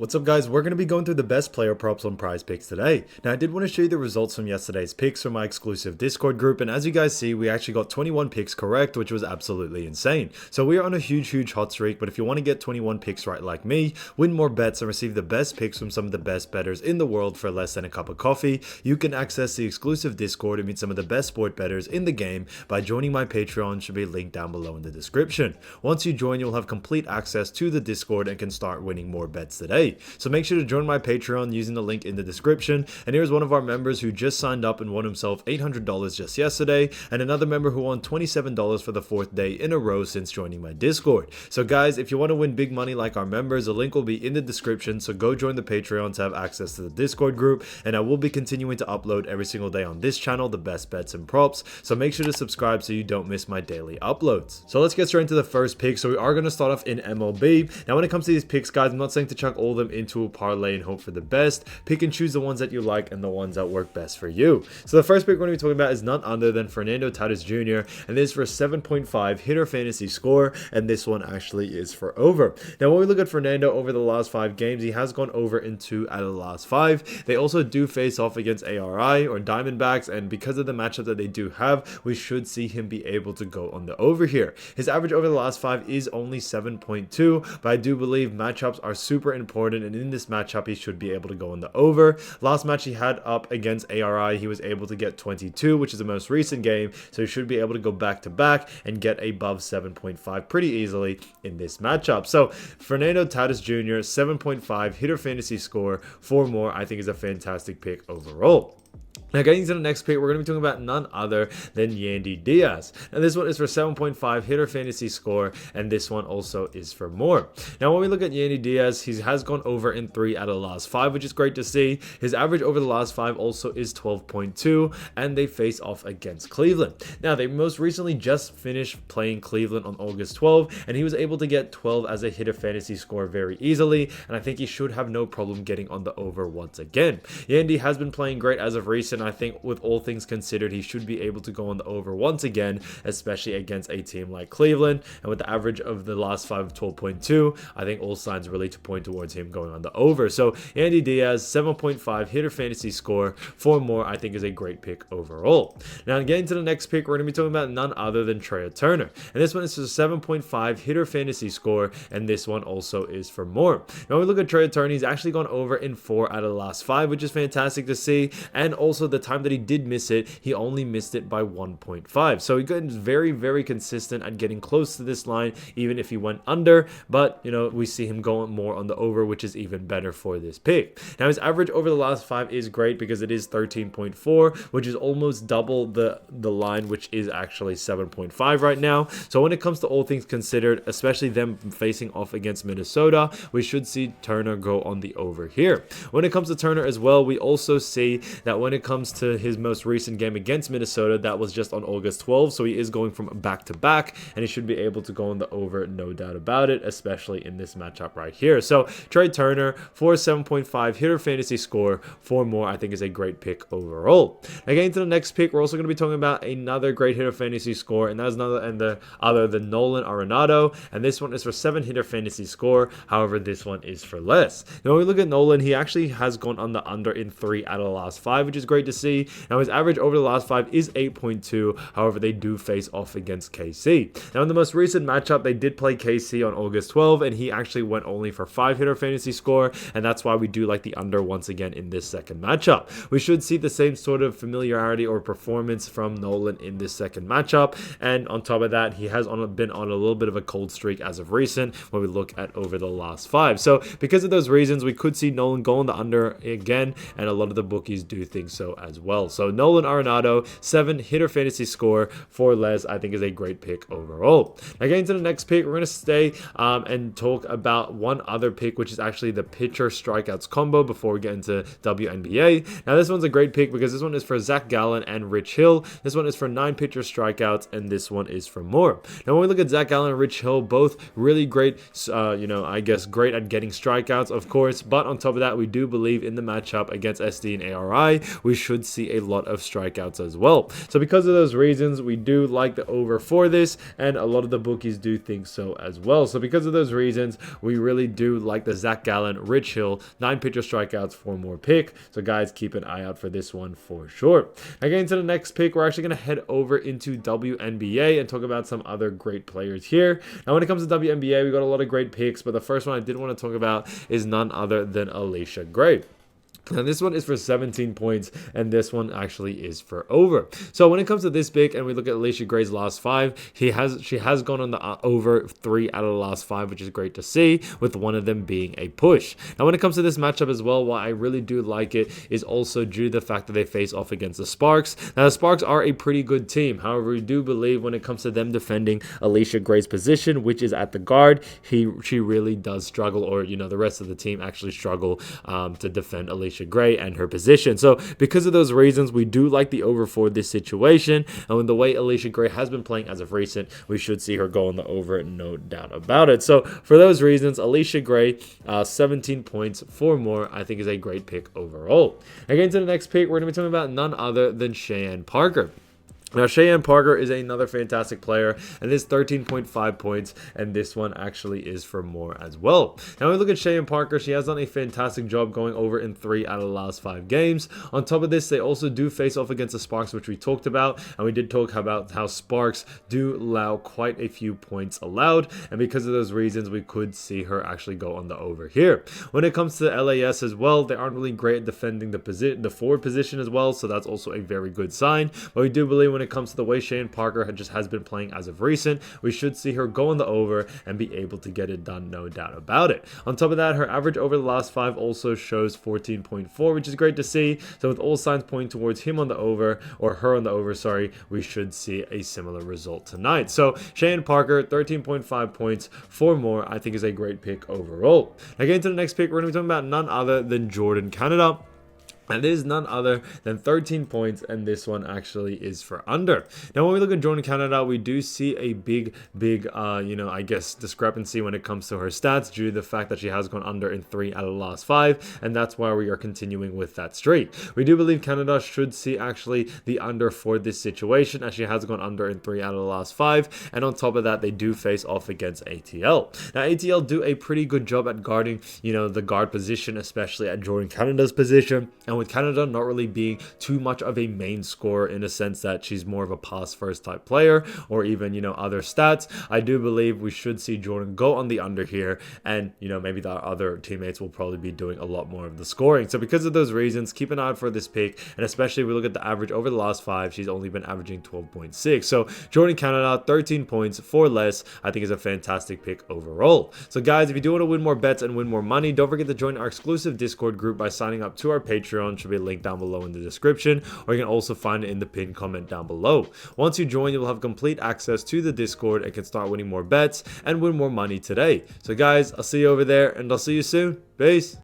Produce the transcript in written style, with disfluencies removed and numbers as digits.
What's up guys, we're going to be going through the best player props on PrizePicks today. Now I did want to show you the results from yesterday's picks from my exclusive Discord group, and as you guys see, we actually got 21 picks correct, which was absolutely insane. So we are on a huge hot streak, but if you want to get 21 picks right like me, win more bets and receive the best picks from some of the best bettors in the world for less than a cup of coffee, you can access the exclusive Discord and meet some of the best sport bettors in the game by joining my Patreon, should be linked down below in the description. Once you join, you'll have complete access to the Discord and can start winning more bets today. So make sure to join my Patreon using the link in the description. And here's one of our members who just signed up and won himself $800 just yesterday, and another member who won $27 for the 4th day in a row since joining my Discord. So guys, if you want to win big money like our members, the link will be in the description, so go join the Patreon to have access to the Discord group, and I will be continuing to upload every single day on this channel the best bets and props, so make sure to subscribe so you don't miss my daily uploads. So let's get straight into the first pick. So we are going to start off in MLB. Now when it comes to these picks guys, I'm not saying to chuck all of them into a parlay and hope for the best. Pick and choose the ones that you like and the ones that work best for you. So the first pick we're going to be talking about is none other than Fernando Tatis Jr. and this is for 7.5 hitter fantasy score, and this one actually is for over. Now when we look at Fernando over the last 5 games, he has gone over in 2 out of the last 5. They also do face off against ARI or Diamondbacks, and because of the matchup that they do have, we should see him be able to go on the over here. His average over the last 5 is only 7.2, but I do believe matchups are super important, and in this matchup he should be able to go on the over. Last match he had up against ARI, he was able to get 22, which is the most recent game, so he should be able to go back to back and get above 7.5 pretty easily in this matchup. So Fernando Tatis Jr. 7.5 hitter fantasy score, 4 more, I think is a fantastic pick overall. Now getting to the next pick, we're going to be talking about none other than Yandy Diaz. Now this one is for 7.5 hitter fantasy score, and this one also is for more. Now when we look at Yandy Diaz, he has gone over in 3 out of the last 5, which is great to see. His average over the last 5 also is 12.2, and they face off against Cleveland. Now they most recently just finished playing Cleveland on August 12, and he was able to get 12 as a hitter fantasy score very easily, and I think he should have no problem getting on the over once again. Yandy has been playing great as of recent. I think with all things considered, he should be able to go on the over once again, especially against a team like Cleveland. And with the average of the last 5 of 12.2, I think all signs really to point towards him going on the over. So Yandy Diaz, 7.5 hitter fantasy score, 4 more, I think is a great pick overall. Now getting to the next pick, we're going to be talking about none other than Trey Turner. And this one is for 7.5 hitter fantasy score, and this one also is for more. Now when we look at Trey Turner, he's actually gone over in 4 out of the last 5, which is fantastic to see. And also the time that he did miss it, he only missed it by 1.5. So he got very consistent at getting close to this line, even if he went under. But, you know, we see him going more on the over, which is even better for this pick. Now, his average over the last 5 is great because it is 13.4, which is almost double the line, which is actually 7.5 right now. So when it comes to all things considered, especially them facing off against Minnesota, we should see Turner go on the over here. When it comes to Turner as well, we also see that when it comes to his most recent game against Minnesota, that was just on August 12th, so he is going from back to back, and he should be able to go on the over, no doubt about it, especially in this matchup right here. So Trey Turner for 7.5 hitter fantasy score, 4 more, I think is a great pick overall. Now getting to the next pick, we're also going to be talking about another great hitter fantasy score, and that's other than Nolan Arenado, and this one is for 7 hitter fantasy score. However, this one is for less. Now when we look at Nolan, he actually has gone on the under in 3 out of the last 5, which is great to see. Now his average over the last 5 is 8.2. However, they do face off against KC. Now in the most recent matchup, they did play KC on August 12, and he actually went only for 5 hitter fantasy score, and that's why we do like the under once again in this second matchup. We should see the same sort of familiarity or performance from Nolan in this second matchup, and on top of that, he has been on a little bit of a cold streak as of recent when we look at over the last 5. So because of those reasons, we could see Nolan go on the under again, and a lot of the bookies do think so as well. So Nolan Arenado, 7 hitter fantasy score, 4 less, I think is a great pick overall. Now getting to the next pick, we're going to stay and talk about one other pick, which is actually the pitcher strikeouts combo before we get into Wnba. Now this one's a great pick because this one is for Zach Gallen and Rich Hill. This one is for 9 pitcher strikeouts, and this one is for more. Now when we look at Zach Gallen and Rich Hill, both really great, I guess great at getting strikeouts, of course, but on top of that, we do believe in the matchup against SD and ARI, we should should see a lot of strikeouts as well. So because of those reasons, we do like the over for this, and a lot of the bookies do think so as well. So because of those reasons, we really do like the Zach Gallen, Rich Hill, 9 pitcher strikeouts, 4 more pick. So guys, keep an eye out for this one for sure. Now getting to the next pick, we're actually going to head over into Wnba and talk about some other great players here. Now when it comes to Wnba, we got a lot of great picks, but the first one I did want to talk about is none other than Alicia Gray. Now this one is for 17 points, and this one actually is for over. So when it comes to this pick, and we look at Alicia Gray's last 5, she has gone on the over 3 out of the last 5, which is great to see, with one of them being a push. Now when it comes to this matchup as well, why I really do like it is also due to the fact that they face off against the Sparks. Now the Sparks are a pretty good team. However, we do believe when it comes to them defending Alicia Gray's position, which is at the guard, she really does struggle, or the rest of the team actually struggle to defend Alicia Gray and her position. So because of those reasons, we do like the over for this situation, and with the way Alicia Gray has been playing as of recent, we should see her go on the over, no doubt about it. So for those reasons, Alicia Gray, 17 points, 4 more, I think is a great pick overall. Again, to the next pick, we're going to be talking about none other than Cheyenne Parker. Now, Cheyenne Parker is another fantastic player, and this 13.5 points, and this one actually is for more as well. Now, when we look at Cheyenne Parker, she has done a fantastic job going over in 3 out of the last 5 games. On top of this, they also do face off against the Sparks, which we talked about, and we did talk about how Sparks do allow quite a few points allowed, and because of those reasons, we could see her actually go on the over here. When it comes to LAS as well, they aren't really great at defending the forward position as well, so that's also a very good sign, but we do believe when it comes to the way Cheyenne Parker just has been playing as of recent, we should see her go on the over and be able to get it done, no doubt about it. On top of that, her average over the last 5 also shows 14.4, which is great to see. So with all signs pointing towards him on the over, or her on the over, sorry, we should see a similar result tonight. So Cheyenne Parker, 13.5 points, 4 more, I think is a great pick overall. Now getting to the next pick, we're going to be talking about none other than Jordan Canada. And it is none other than 13 points, and this one actually is for under. Now, when we look at Jordan Canada, we do see a big, I guess, discrepancy when it comes to her stats due to the fact that she has gone under in 3 out of the last 5, and that's why we are continuing with that streak. We do believe Canada should see actually the under for this situation, as she has gone under in 3 out of the last 5, and on top of that, they do face off against ATL. Now, ATL do a pretty good job at guarding, the guard position, especially at Jordan Canada's position, and with Canada not really being too much of a main scorer in a sense that she's more of a pass first type player, or even other stats, I do believe we should see Jordan go on the under here, and maybe the other teammates will probably be doing a lot more of the scoring. So because of those reasons, keep an eye out for this pick, and especially if we look at the average over the last 5, she's only been averaging 12.6. So Jordan Canada, 13 points, 4 less, I think is a fantastic pick overall. So guys, if you do want to win more bets and win more money, don't forget to join our exclusive Discord group by signing up to our Patreon. Should be a link down below in the description, or you can also find it in the pinned comment down below. Once you join, you'll have complete access to the Discord and can start winning more bets and win more money today. So guys, I'll see you over there, and I'll see you soon. Peace.